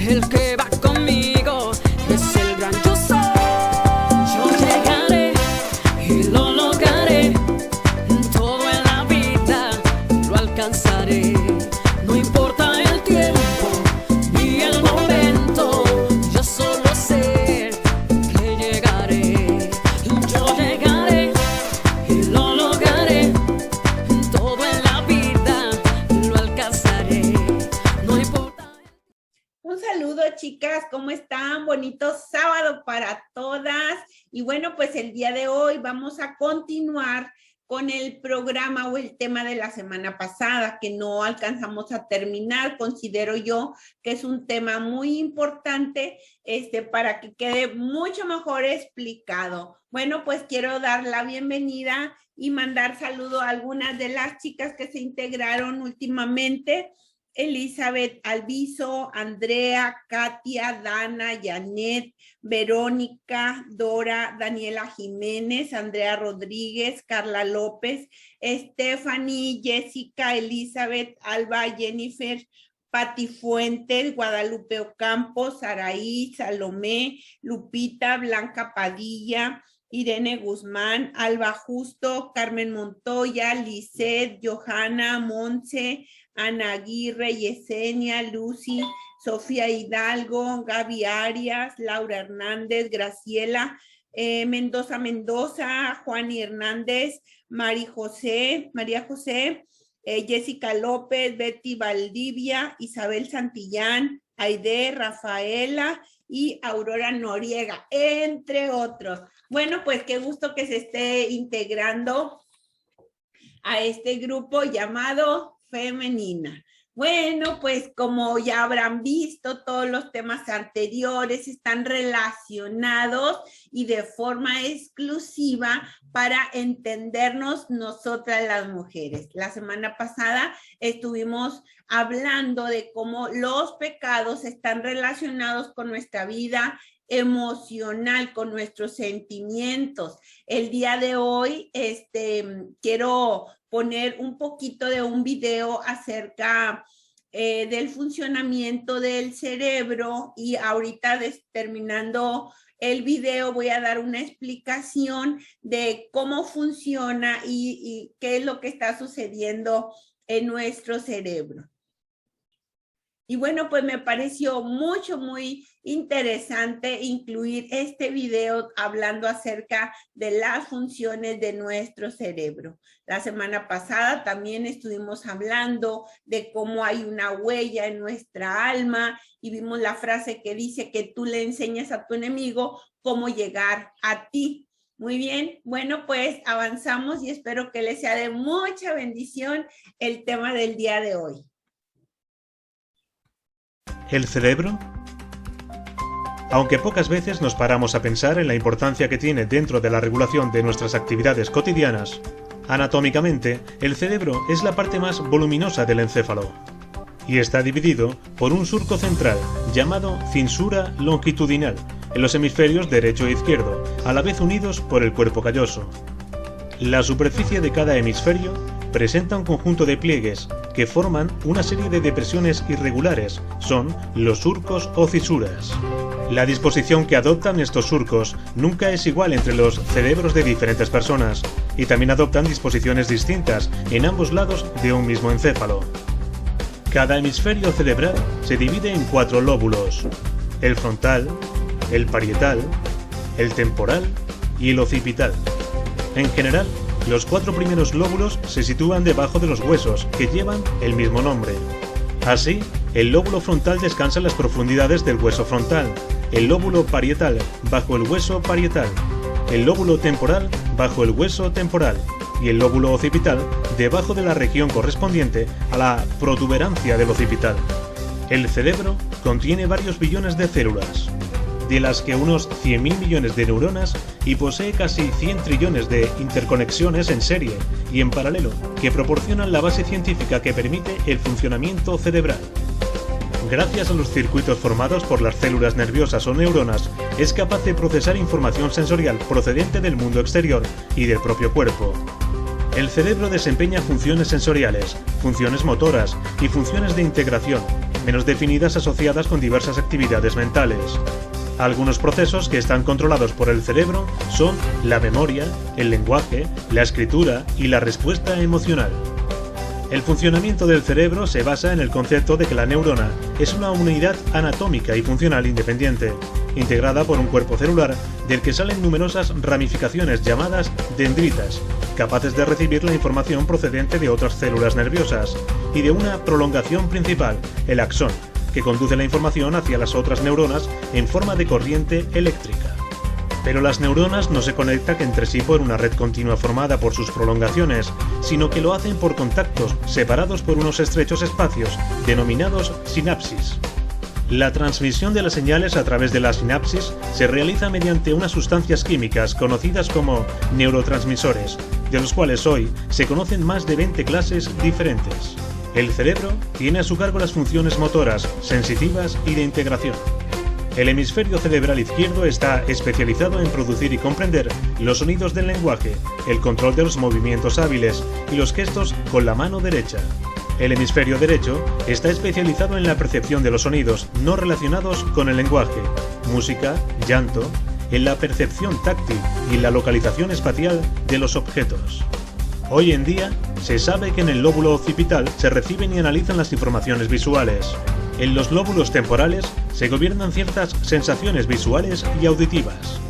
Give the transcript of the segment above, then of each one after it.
El que va conmigo es el gran yo soy. Yo llegaré y lo lograré. Todo en la vida lo alcanzaré. No importa el tiempo ni el momento. Yo solo sé que llegaré. Yo llegaré y lo lograré. Todo en la vida lo alcanzaré. No importa. Un saludo, chicas, ¿cómo están? Bonito sábado para todas. Y bueno, pues el día de hoy vamos a continuar con el programa o el tema de la semana pasada, que no alcanzamos a terminar. Considero yo que es un tema muy importante para que quede mucho mejor explicado. Bueno, pues quiero dar la bienvenida y mandar saludo a algunas de las chicas que se integraron últimamente. Elizabeth Alviso, Andrea, Katia, Dana, Janet, Verónica, Dora, Daniela Jiménez, Andrea Rodríguez, Carla López, Stephanie, Jessica, Elizabeth, Alba, Jennifer, Pati Fuentes, Guadalupe Ocampo, Saraí, Salomé, Lupita, Blanca Padilla, Irene Guzmán, Alba Justo, Carmen Montoya, Lisette, Johanna, Monse, Ana Aguirre, Yesenia, Lucy, Sofía Hidalgo, Gaby Arias, Laura Hernández, Graciela, Mendoza, Juani Hernández, María José, Jessica López, Betty Valdivia, Isabel Santillán, Aide, Rafaela y Aurora Noriega, entre otros. Bueno, pues qué gusto que se esté integrando a este grupo llamado Femenina. Bueno, pues como ya habrán visto, todos los temas anteriores están relacionados y de forma exclusiva para entendernos nosotras las mujeres. La semana pasada estuvimos hablando de cómo los pecados están relacionados con nuestra vida emocional, con nuestros sentimientos. El día de hoy quiero poner un poquito de un video acerca del funcionamiento del cerebro, y ahorita terminando el video voy a dar una explicación de cómo funciona y qué es lo que está sucediendo en nuestro cerebro. Y bueno, pues me pareció muy interesante incluir este video hablando acerca de las funciones de nuestro cerebro. La semana pasada también estuvimos hablando de cómo hay una huella en nuestra alma y vimos la frase que dice que tú le enseñas a tu enemigo cómo llegar a ti. Muy bien, bueno, pues avanzamos y espero que les sea de mucha bendición el tema del día de hoy. ¿El cerebro? Aunque pocas veces nos paramos a pensar en la importancia que tiene dentro de la regulación de nuestras actividades cotidianas, anatómicamente, el cerebro es la parte más voluminosa del encéfalo y está dividido por un surco central llamado cinsura longitudinal en los hemisferios derecho e izquierdo, a la vez unidos por el cuerpo calloso. La superficie de cada hemisferio presenta un conjunto de pliegues que forman una serie de depresiones irregulares, son los surcos o cisuras. La disposición que adoptan estos surcos nunca es igual entre los cerebros de diferentes personas, y también adoptan disposiciones distintas en ambos lados de un mismo encéfalo. Cada hemisferio cerebral se divide en 4 lóbulos: el frontal, el parietal, el temporal y el occipital. En general, los 4 primeros lóbulos se sitúan debajo de los huesos, que llevan el mismo nombre. Así, el lóbulo frontal descansa en las profundidades del hueso frontal, el lóbulo parietal bajo el hueso parietal, el lóbulo temporal bajo el hueso temporal y el lóbulo occipital debajo de la región correspondiente a la protuberancia del occipital. El cerebro contiene varios billones de células, de las que unos 100.000 millones de neuronas, y posee casi 100 trillones de interconexiones en serie y en paralelo, que proporcionan la base científica que permite el funcionamiento cerebral. Gracias a los circuitos formados por las células nerviosas o neuronas, es capaz de procesar información sensorial procedente del mundo exterior y del propio cuerpo. El cerebro desempeña funciones sensoriales, funciones motoras y funciones de integración, menos definidas asociadas con diversas actividades mentales. Algunos procesos que están controlados por el cerebro son la memoria, el lenguaje, la escritura y la respuesta emocional. El funcionamiento del cerebro se basa en el concepto de que la neurona es una unidad anatómica y funcional independiente, integrada por un cuerpo celular del que salen numerosas ramificaciones llamadas dendritas, capaces de recibir la información procedente de otras células nerviosas, y de una prolongación principal, el axón, que conduce la información hacia las otras neuronas en forma de corriente eléctrica. Pero las neuronas no se conectan entre sí por una red continua formada por sus prolongaciones, sino que lo hacen por contactos separados por unos estrechos espacios, denominados sinapsis. La transmisión de las señales a través de la sinapsis se realiza mediante unas sustancias químicas conocidas como neurotransmisores, de los cuales hoy se conocen más de 20 clases diferentes. El cerebro tiene a su cargo las funciones motoras, sensitivas y de integración. El hemisferio cerebral izquierdo está especializado en producir y comprender los sonidos del lenguaje, el control de los movimientos hábiles y los gestos con la mano derecha. El hemisferio derecho está especializado en la percepción de los sonidos no relacionados con el lenguaje, música, llanto, en la percepción táctil y en la localización espacial de los objetos. Hoy en día, se sabe que en el lóbulo occipital se reciben y analizan las informaciones visuales. En los lóbulos temporales se gobiernan ciertas sensaciones visuales y auditivas.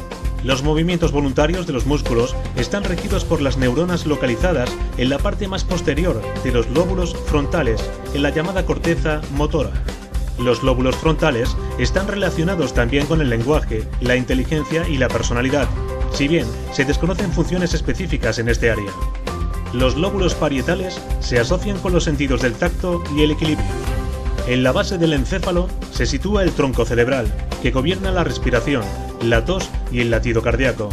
Los movimientos voluntarios de los músculos están regidos por las neuronas localizadas en la parte más posterior de los lóbulos frontales, en la llamada corteza motora. Los lóbulos frontales están relacionados también con el lenguaje, la inteligencia y la personalidad, si bien se desconocen funciones específicas en este área. Los lóbulos parietales se asocian con los sentidos del tacto y el equilibrio. En la base del encéfalo se sitúa el tronco cerebral, que gobierna la respiración, la tos y el latido cardíaco.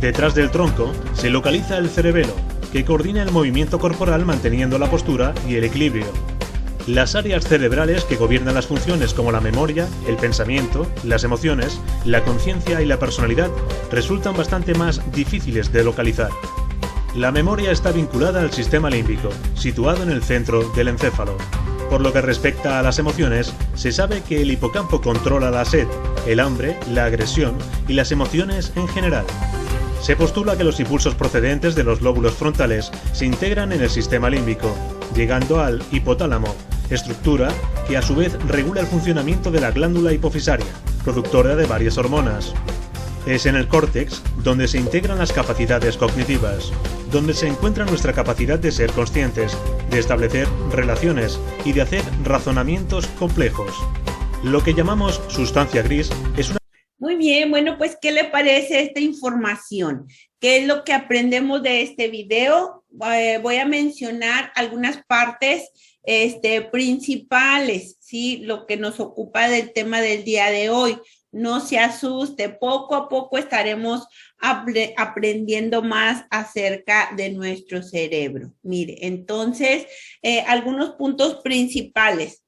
Detrás del tronco se localiza el cerebelo, que coordina el movimiento corporal manteniendo la postura y el equilibrio. Las áreas cerebrales que gobiernan las funciones como la memoria, el pensamiento, las emociones, la conciencia y la personalidad resultan bastante más difíciles de localizar. La memoria está vinculada al sistema límbico, situado en el centro del encéfalo. Por lo que respecta a las emociones, se sabe que el hipocampo controla la sed, el hambre, la agresión y las emociones en general. Se postula que los impulsos procedentes de los lóbulos frontales se integran en el sistema límbico, llegando al hipotálamo, estructura que a su vez regula el funcionamiento de la glándula hipofisaria, productora de varias hormonas. Es en el córtex donde se integran las capacidades cognitivas, donde se encuentra nuestra capacidad de ser conscientes, de establecer relaciones y de hacer razonamientos complejos. Lo que llamamos sustancia gris es una... Muy bien, bueno, pues, ¿qué le parece esta información? ¿Qué es lo que aprendemos de este video? Voy a mencionar algunas partes principales, ¿sí? Lo que nos ocupa del tema del día de hoy. No se asuste, poco a poco estaremos aprendiendo más acerca de nuestro cerebro. Mire, entonces, algunos puntos principales.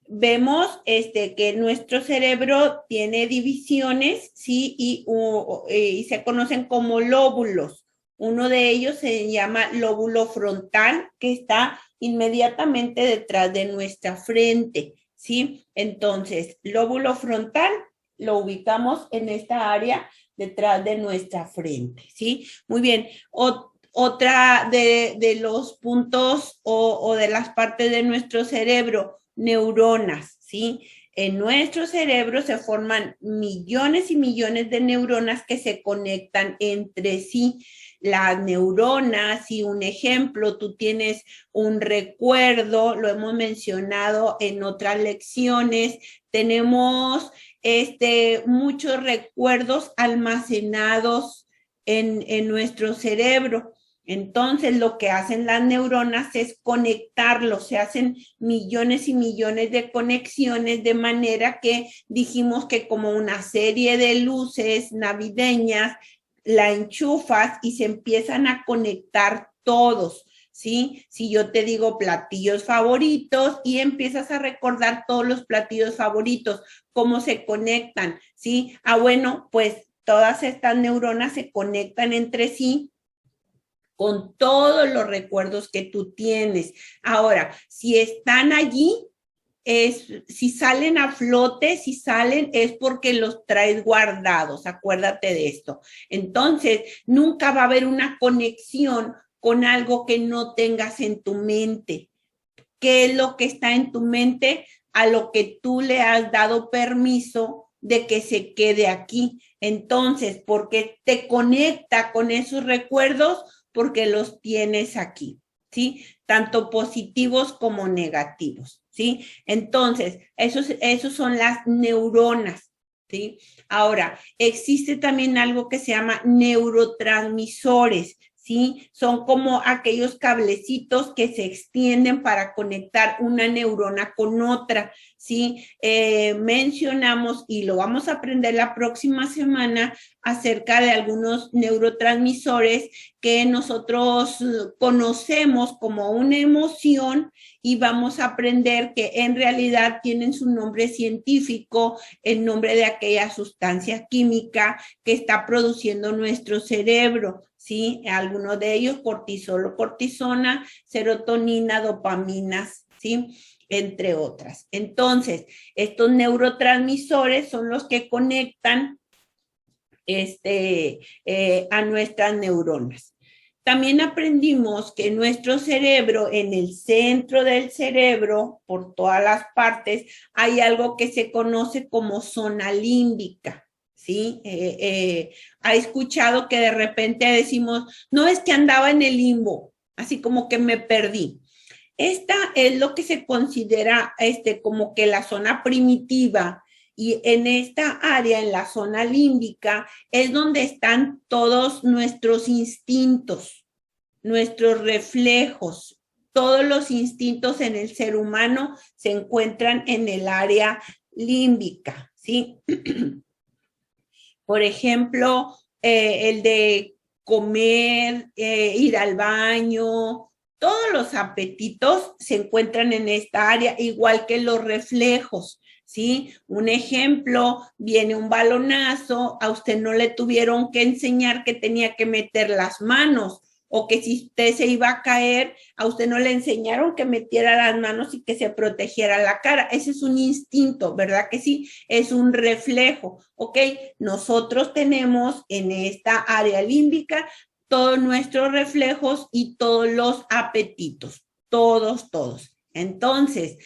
Vemos que nuestro cerebro tiene divisiones, ¿sí? Y se conocen como lóbulos. Uno de ellos se llama lóbulo frontal, que está inmediatamente detrás de nuestra frente, ¿sí? Entonces, lóbulo frontal lo ubicamos en esta área detrás de nuestra frente, ¿sí? Muy bien. Otra de los puntos o de las partes de nuestro cerebro, neuronas, ¿sí? En nuestro cerebro se forman millones y millones de neuronas que se conectan entre sí. Las neuronas, y un ejemplo, tú tienes un recuerdo, lo hemos mencionado en otras lecciones, tenemos muchos recuerdos almacenados en nuestro cerebro. Entonces, lo que hacen las neuronas es conectarlos, se hacen millones y millones de conexiones, de manera que dijimos que como una serie de luces navideñas, la enchufas y se empiezan a conectar todos, ¿sí? Si yo te digo platillos favoritos y empiezas a recordar todos los platillos favoritos, cómo se conectan, ¿sí? Bueno, pues todas estas neuronas se conectan entre sí con todos los recuerdos que tú tienes. Ahora, si están allí, si salen a flote, si salen es porque los traes guardados, acuérdate de esto. Entonces, nunca va a haber una conexión con algo que no tengas en tu mente. ¿Qué es lo que está en tu mente? A lo que tú le has dado permiso de que se quede aquí. Entonces, porque te conecta con esos recuerdos, porque los tienes aquí, ¿sí? Tanto positivos como negativos, ¿sí? Entonces, esos son las neuronas, ¿sí? Ahora, existe también algo que se llama neurotransmisores, ¿sí? Son como aquellos cablecitos que se extienden para conectar una neurona con otra, ¿sí? Mencionamos, y lo vamos a aprender la próxima semana, acerca de algunos neurotransmisores que nosotros conocemos como una emoción y vamos a aprender que en realidad tienen su nombre científico, el nombre de aquella sustancia química que está produciendo nuestro cerebro, ¿sí? Algunos de ellos, cortisol o cortisona, serotonina, dopaminas, ¿sí? Entre otras. Entonces, estos neurotransmisores son los que conectan a nuestras neuronas. También aprendimos que nuestro cerebro, en el centro del cerebro, por todas las partes, hay algo que se conoce como zona límbica, ¿sí? Ha escuchado que de repente decimos, no, es que andaba en el limbo, así como que me perdí. Esta es lo que se considera como que la zona primitiva, y en esta área, en la zona límbica, es donde están todos nuestros instintos, nuestros reflejos. Todos los instintos en el ser humano se encuentran en el área límbica, ¿sí? Por ejemplo, el de comer, ir al baño, todos los apetitos se encuentran en esta área, igual que los reflejos, ¿sí? Un ejemplo, viene un balonazo, a usted no le tuvieron que enseñar que tenía que meter las manos, o que si usted se iba a caer, a usted no le enseñaron que metiera las manos y que se protegiera la cara. Ese es un instinto, ¿verdad que sí? Es un reflejo, ¿ok? Nosotros tenemos en esta área límbica todos nuestros reflejos y todos los apetitos, todos. Entonces,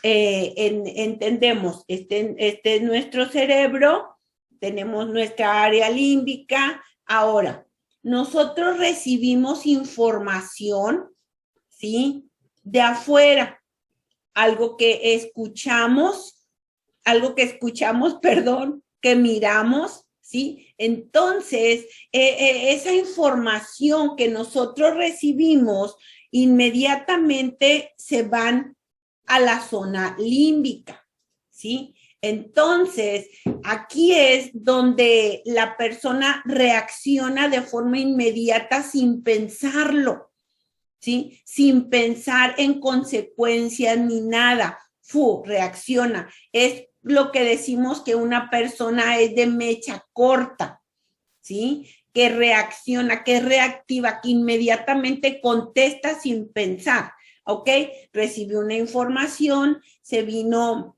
entendemos, este es nuestro cerebro, tenemos nuestra área límbica. Ahora, nosotros recibimos información, ¿sí? De afuera, algo que escuchamos, perdón, que miramos, ¿sí? Entonces, esa información que nosotros recibimos inmediatamente se van a la zona límbica, ¿sí? Entonces, aquí es donde la persona reacciona de forma inmediata sin pensarlo, ¿sí? Sin pensar en consecuencias ni nada. Reacciona. Es lo que decimos que una persona es de mecha corta, ¿sí? Que reacciona, que es reactiva, que inmediatamente contesta sin pensar, ¿ok? Recibió una información, se vino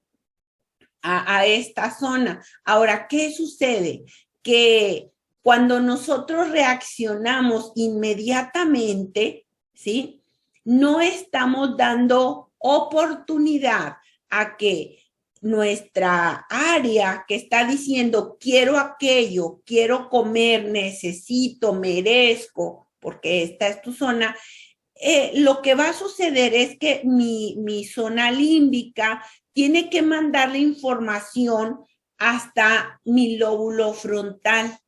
a esta zona. Ahora, ¿qué sucede? Que cuando nosotros reaccionamos inmediatamente, ¿sí? No estamos dando oportunidad a que nuestra área que está diciendo quiero aquello, quiero comer, necesito, merezco, porque esta es tu zona, lo que va a suceder es que mi zona límbica tiene que mandar la información hasta mi lóbulo frontal.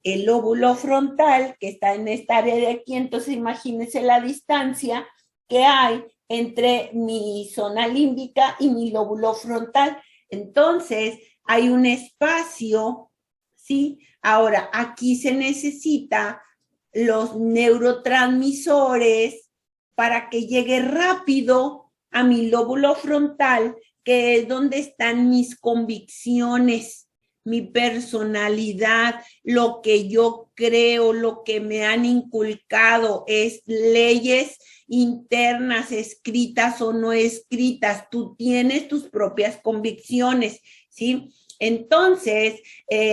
El lóbulo frontal, que está en esta área de aquí, entonces imagínense la distancia que hay entre mi zona límbica y mi lóbulo frontal. Entonces, hay un espacio, ¿sí? Ahora, aquí se necesita los neurotransmisores para que llegue rápido a mi lóbulo frontal, que es donde están mis convicciones, mi personalidad, lo que yo creo, lo que me han inculcado, es leyes internas, escritas o no escritas. Tú tienes tus propias convicciones, ¿sí? Entonces,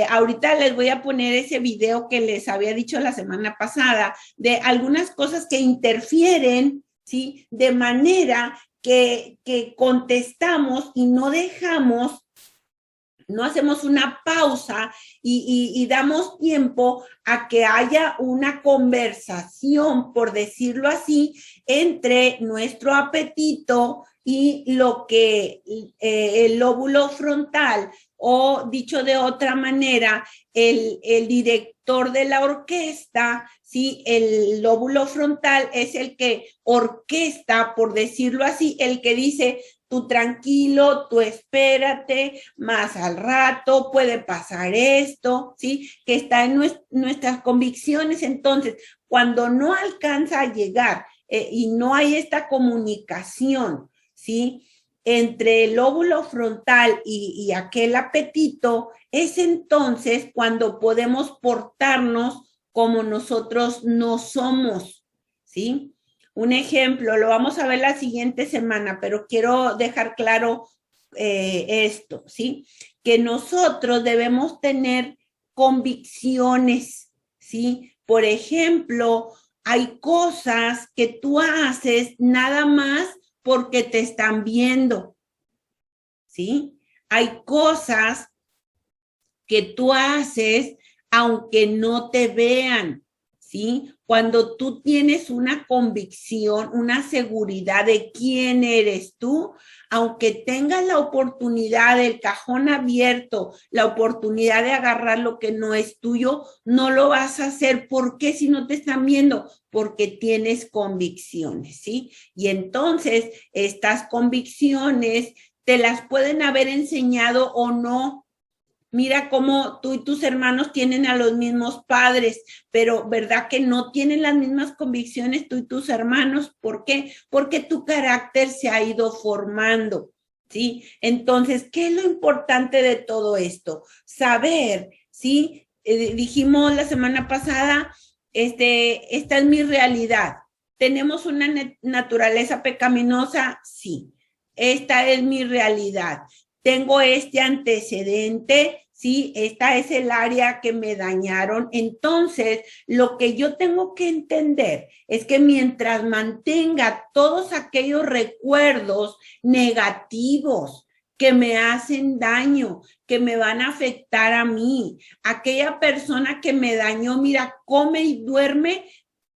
ahorita les voy a poner ese video que les había dicho la semana pasada de algunas cosas que interfieren, ¿sí? De manera que contestamos y no dejamos, no hacemos una pausa y damos tiempo a que haya una conversación, por decirlo así, entre nuestro apetito y lo que el lóbulo frontal, o dicho de otra manera, el director de la orquesta, ¿sí? El lóbulo frontal es el que orquesta, por decirlo así, el que dice, tú tranquilo, tú espérate, más al rato puede pasar esto, ¿sí? Que está en nuestras convicciones. Entonces, cuando no alcanza a llegar y no hay esta comunicación, ¿sí? Entre el lóbulo frontal y aquel apetito, es entonces cuando podemos portarnos como nosotros no somos, ¿sí? Un ejemplo, lo vamos a ver la siguiente semana, pero quiero dejar claro esto, ¿sí? Que nosotros debemos tener convicciones, ¿sí? Por ejemplo, hay cosas que tú haces nada más porque te están viendo, ¿sí? Hay cosas que tú haces aunque no te vean, ¿sí? Cuando tú tienes una convicción, una seguridad de quién eres tú, aunque tengas la oportunidad del cajón abierto, la oportunidad de agarrar lo que no es tuyo, no lo vas a hacer. ¿Por qué si no te están viendo? Porque tienes convicciones, ¿sí? Y entonces estas convicciones te las pueden haber enseñado o no. Mira cómo tú y tus hermanos tienen a los mismos padres, pero ¿verdad que no tienen las mismas convicciones tú y tus hermanos? ¿Por qué? Porque tu carácter se ha ido formando, ¿sí? Entonces, ¿qué es lo importante de todo esto? Saber, ¿sí? Dijimos la semana pasada, esta es mi realidad. ¿Tenemos una naturaleza pecaminosa? Sí. Esta es mi realidad. Tengo este antecedente, ¿sí? Esta es el área que me dañaron. Entonces, lo que yo tengo que entender es que mientras mantenga todos aquellos recuerdos negativos que me hacen daño, que me van a afectar a mí, aquella persona que me dañó, mira, come y duerme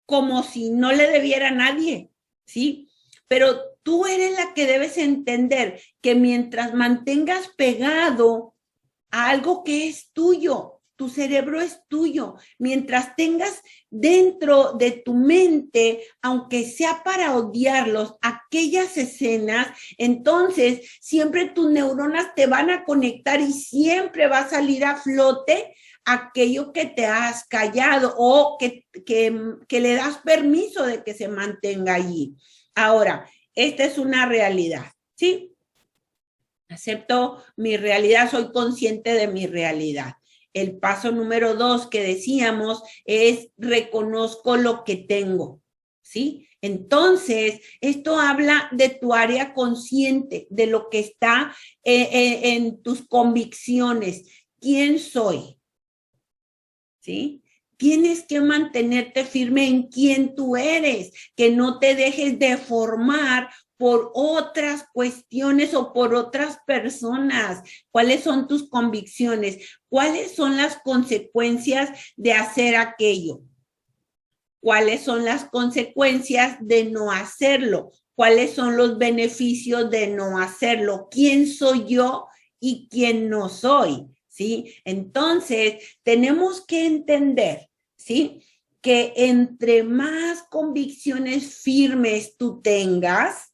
como si no le debiera a nadie, ¿sí? Pero tú eres la que debes entender que mientras mantengas pegado a algo que es tuyo, tu cerebro es tuyo, mientras tengas dentro de tu mente, aunque sea para odiarlos, aquellas escenas, entonces siempre tus neuronas te van a conectar y siempre va a salir a flote aquello que te has callado o que le das permiso de que se mantenga allí. Ahora, esta es una realidad, ¿sí? Acepto mi realidad, soy consciente de mi realidad. El paso número 2 que decíamos es reconozco lo que tengo, ¿sí? Entonces, esto habla de tu área consciente, de lo que está en tus convicciones. ¿Quién soy? ¿Sí? Tienes que mantenerte firme en quién tú eres, que no te dejes deformar por otras cuestiones o por otras personas. ¿Cuáles son tus convicciones? ¿Cuáles son las consecuencias de hacer aquello? ¿Cuáles son las consecuencias de no hacerlo? ¿Cuáles son los beneficios de no hacerlo? ¿Quién soy yo y quién no soy? ¿Sí? Entonces, tenemos que entender, ¿sí? Que entre más convicciones firmes tú tengas,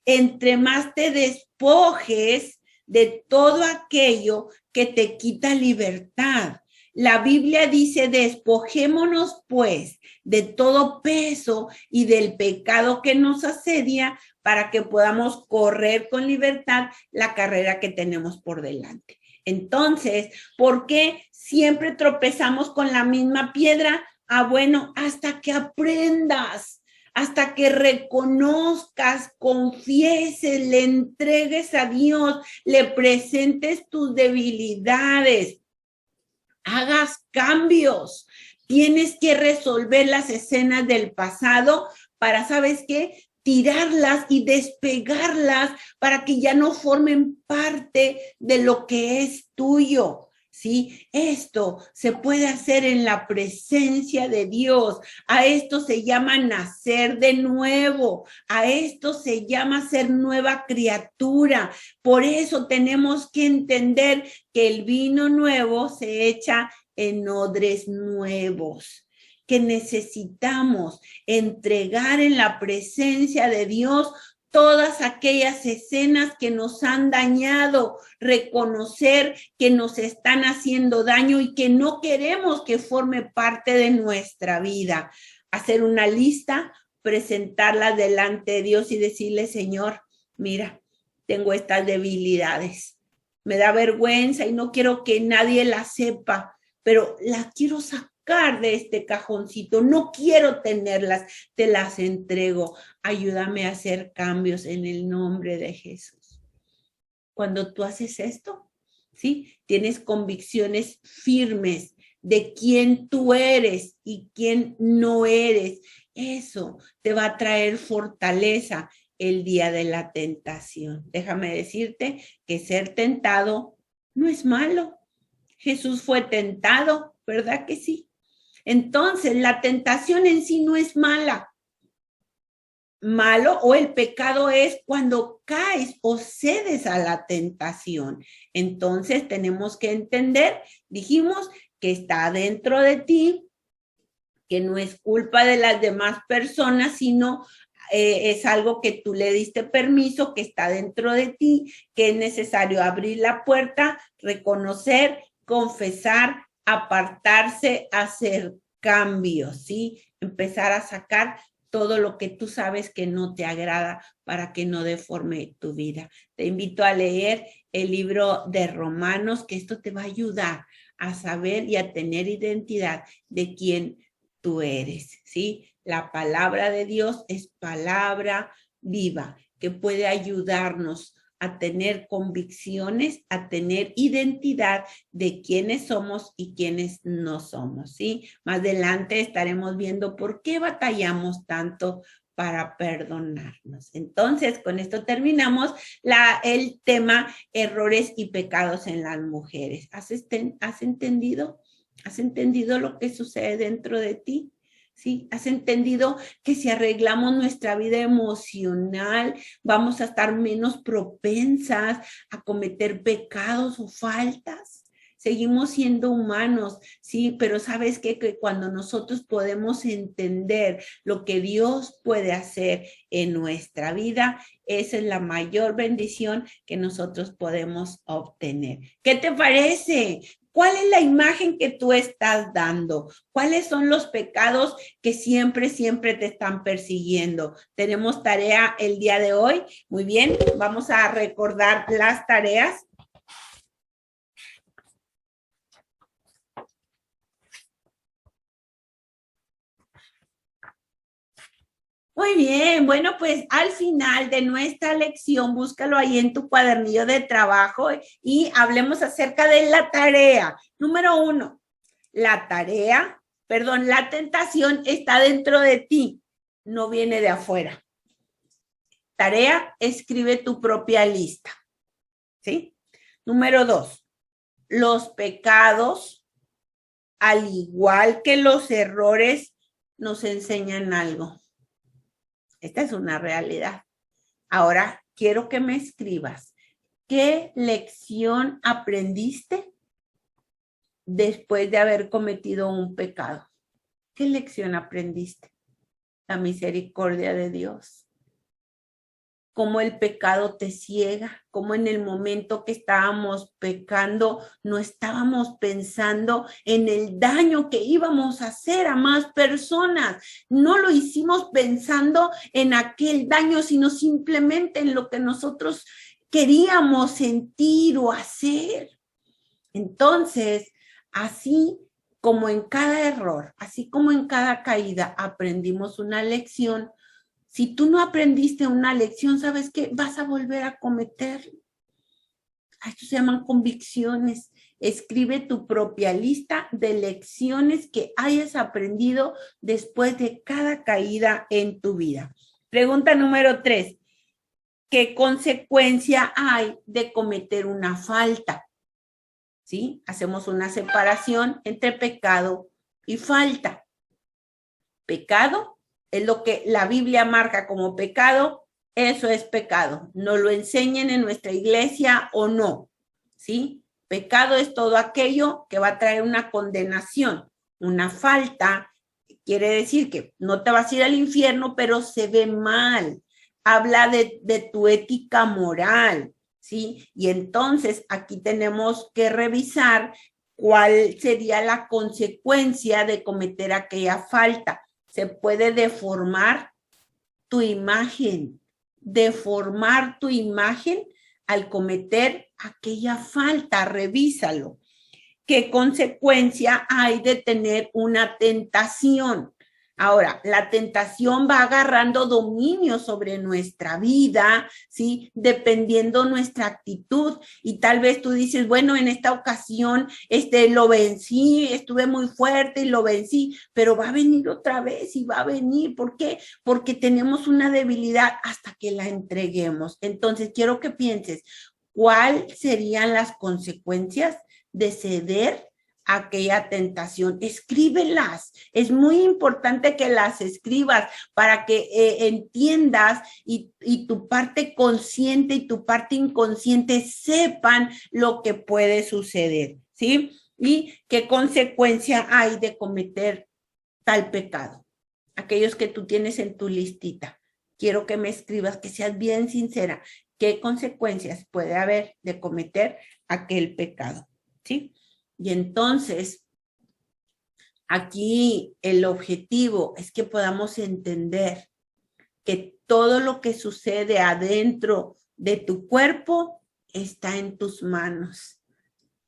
entre más te despojes de todo aquello que te quita libertad. La Biblia dice, despojémonos pues de todo peso y del pecado que nos asedia para que podamos correr con libertad la carrera que tenemos por delante. Entonces, ¿por qué siempre tropezamos con la misma piedra? Bueno, hasta que aprendas, hasta que reconozcas, confieses, le entregues a Dios, le presentes tus debilidades, hagas cambios. Tienes que resolver las escenas del pasado para, ¿sabes qué? Tirarlas y despegarlas para que ya no formen parte de lo que es tuyo. ¿Sí? Esto se puede hacer en la presencia de Dios. A esto se llama nacer de nuevo. A esto se llama ser nueva criatura. Por eso tenemos que entender que el vino nuevo se echa en odres nuevos, que necesitamos entregar en la presencia de Dios todas aquellas escenas que nos han dañado, reconocer que nos están haciendo daño y que no queremos que forme parte de nuestra vida. Hacer una lista, presentarla delante de Dios y decirle, Señor, mira, tengo estas debilidades. Me da vergüenza y no quiero que nadie las sepa, pero las quiero sacar de este cajoncito, no quiero tenerlas, te las entrego, ayúdame a hacer cambios en el nombre de Jesús. Cuando tú haces esto, ¿sí? Tienes convicciones firmes de quién tú eres y quién no eres. Eso te va a traer fortaleza el día de la tentación. Déjame decirte que ser tentado no es malo. Jesús fue tentado, ¿verdad que sí? Entonces, la tentación en sí no es mala. Malo o el pecado es cuando caes o cedes a la tentación. Entonces, tenemos que entender, dijimos, que está dentro de ti, que no es culpa de las demás personas, sino es algo que tú le diste permiso, que está dentro de ti, que es necesario abrir la puerta, reconocer, confesar, apartarse, hacer cambios, ¿sí? Empezar a sacar todo lo que tú sabes que no te agrada para que no deforme tu vida. Te invito a leer el libro de Romanos, que esto te va a ayudar a saber y a tener identidad de quién tú eres, ¿sí? La palabra de Dios es palabra viva que puede ayudarnos a tener convicciones, a tener identidad de quiénes somos y quiénes no somos, ¿sí? Más adelante estaremos viendo por qué batallamos tanto para perdonarnos. Entonces, con esto terminamos el tema errores y pecados en las mujeres. ¿Has entendido? ¿Has entendido lo que sucede dentro de ti? ¿Sí? ¿Has entendido que si arreglamos nuestra vida emocional vamos a estar menos propensas a cometer pecados o faltas? Seguimos siendo humanos, sí, pero ¿sabes qué? Que cuando nosotros podemos entender lo que Dios puede hacer en nuestra vida, esa es la mayor bendición que nosotros podemos obtener. ¿Qué te parece? ¿Cuál es la imagen que tú estás dando? ¿Cuáles son los pecados que siempre te están persiguiendo? Tenemos tarea el día de hoy. Muy bien, vamos a recordar las tareas. Muy bien, bueno, pues al final de nuestra lección, búscalo ahí en tu cuadernillo de trabajo y hablemos acerca de la tarea. Número 1, la tentación está dentro de ti, no viene de afuera. Tarea, escribe tu propia lista, ¿sí? Número 2, los pecados, al igual que los errores, nos enseñan algo. Esta es una realidad. Ahora quiero que me escribas. ¿Qué lección aprendiste después de haber cometido un pecado? ¿Qué lección aprendiste? La misericordia de Dios. cómo el pecado te ciega, cómo en el momento que estábamos pecando no estábamos pensando en el daño que íbamos a hacer a más personas. No lo hicimos pensando en aquel daño, sino simplemente en lo que nosotros queríamos sentir o hacer. Entonces, así como en cada error, así como en cada caída aprendimos una lección, si tú no aprendiste una lección, ¿sabes qué? Vas a volver a cometerlo. Esto se llaman convicciones. Escribe tu propia lista de lecciones que hayas aprendido después de cada caída en tu vida. Pregunta número 3. ¿Qué consecuencia hay de cometer una falta? ¿Sí? Hacemos una separación entre pecado y falta. Pecado es lo que la Biblia marca como pecado, eso es pecado. No lo enseñen en nuestra iglesia o no, ¿sí? Pecado es todo aquello que va a traer una condenación. Una falta quiere decir que no te vas a ir al infierno, pero se ve mal. Habla de tu ética moral, ¿sí? Y entonces aquí tenemos que revisar cuál sería la consecuencia de cometer aquella falta. Se puede deformar tu imagen al cometer aquella falta. Revísalo. ¿Qué consecuencia hay de tener una tentación? Ahora, la tentación va agarrando dominio sobre nuestra vida, ¿sí? Dependiendo nuestra actitud. Y tal vez tú dices, bueno, en esta ocasión lo vencí, estuve muy fuerte y lo vencí, pero va a venir otra vez y va a venir. ¿Por qué? Porque tenemos una debilidad hasta que la entreguemos. Entonces, quiero que pienses, ¿cuáles serían las consecuencias de ceder aquella tentación? Escríbelas. Es muy importante que las escribas para que entiendas y tu parte consciente y tu parte inconsciente sepan lo que puede suceder, ¿sí? Y qué consecuencia hay de cometer tal pecado. Aquellos que tú tienes en tu listita. Quiero que me escribas, que seas bien sincera. ¿Qué consecuencias puede haber de cometer aquel pecado? ¿Sí? Y entonces, aquí el objetivo es que podamos entender que todo lo que sucede adentro de tu cuerpo está en tus manos.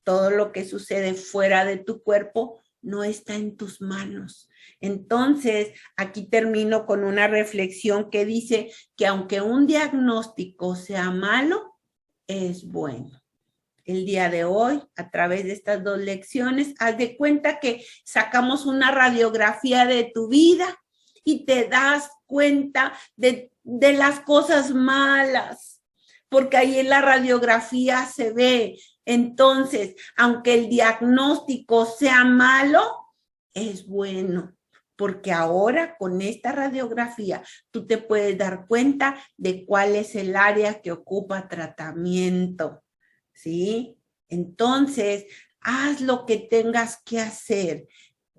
Todo lo que sucede fuera de tu cuerpo no está en tus manos. Entonces, aquí termino con una reflexión que dice que aunque un diagnóstico sea malo, es bueno. El día de hoy, a través de estas 2 lecciones, haz de cuenta que sacamos una radiografía de tu vida y te das cuenta de las cosas malas, porque ahí en la radiografía se ve. Entonces, aunque el diagnóstico sea malo, es bueno, porque ahora con esta radiografía tú te puedes dar cuenta de cuál es el área que ocupa tratamiento. ¿Sí? Entonces, haz lo que tengas que hacer.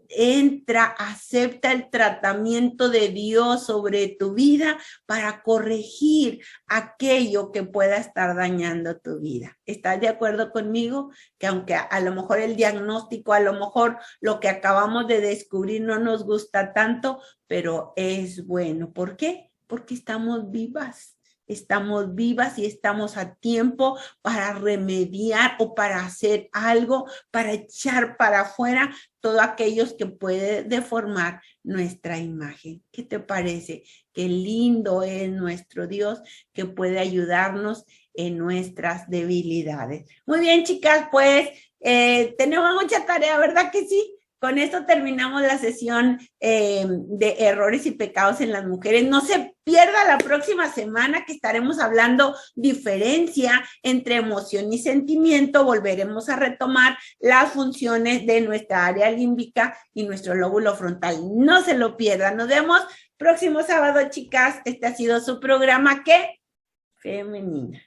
Entra, acepta el tratamiento de Dios sobre tu vida para corregir aquello que pueda estar dañando tu vida. ¿Estás de acuerdo conmigo? Que aunque a lo mejor el diagnóstico, a lo mejor lo que acabamos de descubrir no nos gusta tanto, pero es bueno. ¿Por qué? Porque estamos vivas. Estamos vivas y estamos a tiempo para remediar o para hacer algo, para echar para afuera todo aquello que puede deformar nuestra imagen. ¿Qué te parece? Qué lindo es nuestro Dios que puede ayudarnos en nuestras debilidades. Muy bien, chicas, pues tenemos mucha tarea, ¿verdad que sí? Con esto terminamos la sesión de errores y pecados en las mujeres. No se pierda la próxima semana que estaremos hablando diferencia entre emoción y sentimiento. Volveremos a retomar las funciones de nuestra área límbica y nuestro lóbulo frontal. No se lo pierdan. Nos vemos próximo sábado, chicas. Este ha sido su programa, ¿qué? Femenina.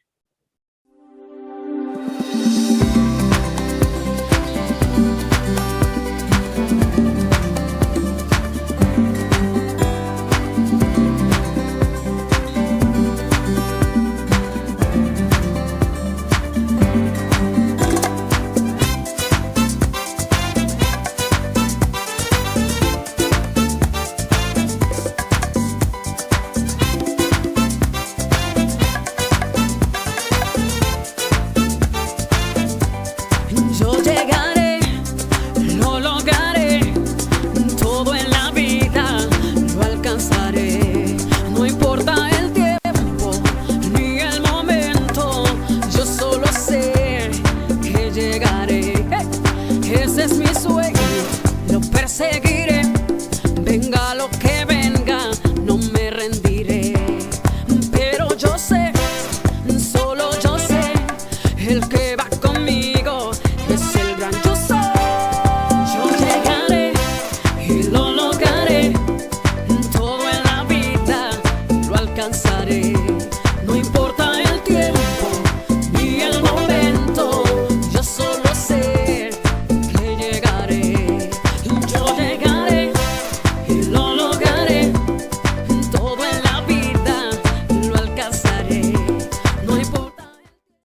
Yo llegaré, lo lograré, todo en la vida lo alcanzaré. No importa el tiempo ni el momento, yo solo sé que llegaré. Ese es mi sueño, lo perseguiré.